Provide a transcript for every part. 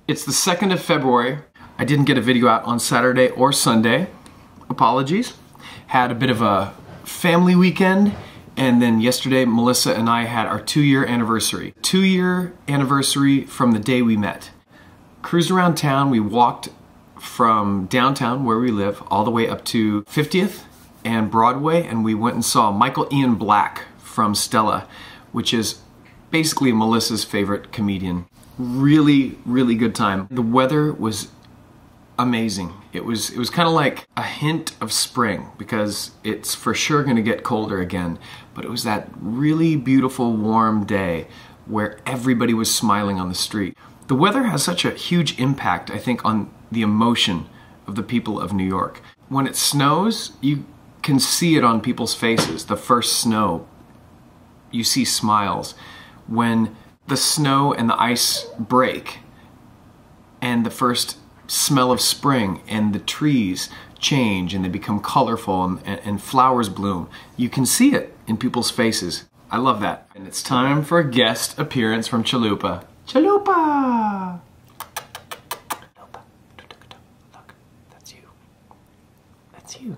It's the 2nd of February. I didn't get a video out on Saturday or Sunday. Apologies. Had a bit of a family weekend, and then yesterday Melissa and I had our 2-year anniversary. 2-year anniversary from the day we met. Cruised around town. We walked from downtown where we live all the way up to 50th and Broadway, and we went and saw Michael Ian Black from Stella, which is basically Melissa's favorite comedian. Really, really good time. The weather was amazing. It was kind of like a hint of spring, because it's for sure going to get colder again, but it was that really beautiful warm day where everybody was smiling on the street. The weather has such a huge impact, I think, on the emotion of the people of New York. When it snows, you can see it on people's faces. The first snow, you see smiles. When the snow and the ice break, and the first smell of spring, and the trees change and they become colorful, and flowers bloom, you can see it in people's faces. I love that. And it's time for a guest appearance from Chalupa. Chalupa! Look, that's you. That's you.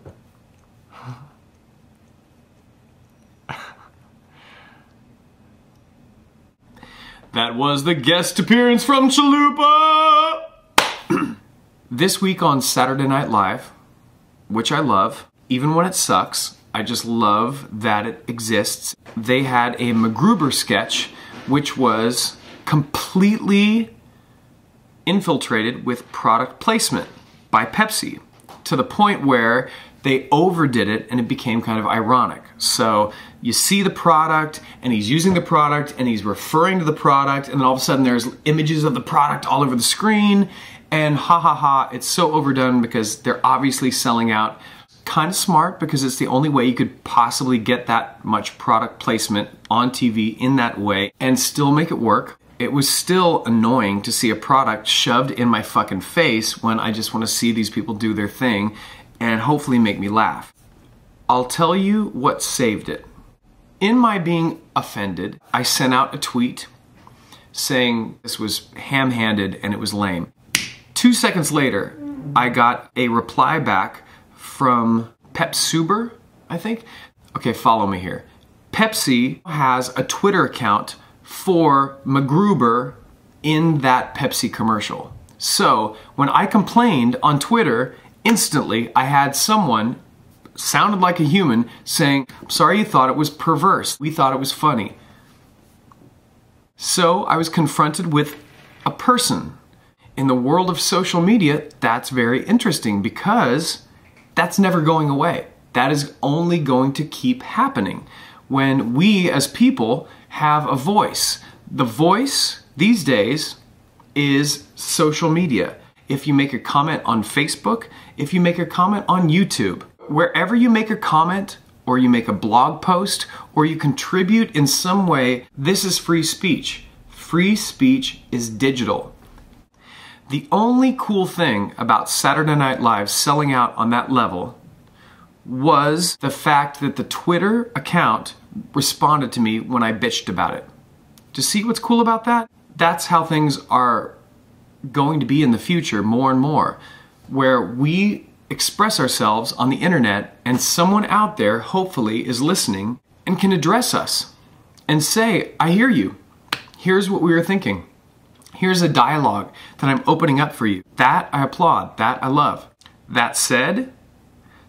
That was the guest appearance from Chalupa! This week on Saturday Night Live, which I love, even when it sucks, I just love that it exists. They had a MacGruber sketch, which was completely infiltrated with product placement by Pepsi, to the point where they overdid it and it became kind of ironic. So you see the product, and he's using the product, and he's referring to the product, and then all of a sudden there's images of the product all over the screen, and ha ha ha, it's so overdone because they're obviously selling out. Kind of smart, because it's the only way you could possibly get that much product placement on TV in that way and still make it work. It was still annoying to see a product shoved in my fucking face when I just want to see these people do their thing and hopefully make me laugh. I'll tell you what saved it. In my being offended, I sent out a tweet saying this was ham-handed and it was lame. 2 seconds later, I got a reply back from Pepsuber, I think. Okay, follow me here. Pepsi has a Twitter account for MacGruber in that Pepsi commercial. So when I complained on Twitter, instantly I had someone, sounded like a human, saying, "I'm sorry you thought it was perverse. We thought it was funny." So I was confronted with a person. In the world of social media, that's very interesting, because that's never going away. That is only going to keep happening when we as people have a voice. The voice these days is social media. If you make a comment on Facebook, if you make a comment on YouTube, wherever you make a comment, or you make a blog post, or you contribute in some way, this is free speech. Free speech is digital. The only cool thing about Saturday Night Live selling out on that level was the fact that the Twitter account responded to me when I bitched about it. To see what's cool about that? That's how things are going to be in the future, more and more, where we express ourselves on the internet and someone out there hopefully is listening and can address us and say, "I hear you. Here's what we were thinking. Here's a dialogue that I'm opening up for you." That I applaud. That I love. That said,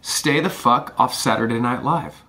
stay the fuck off Saturday Night Live.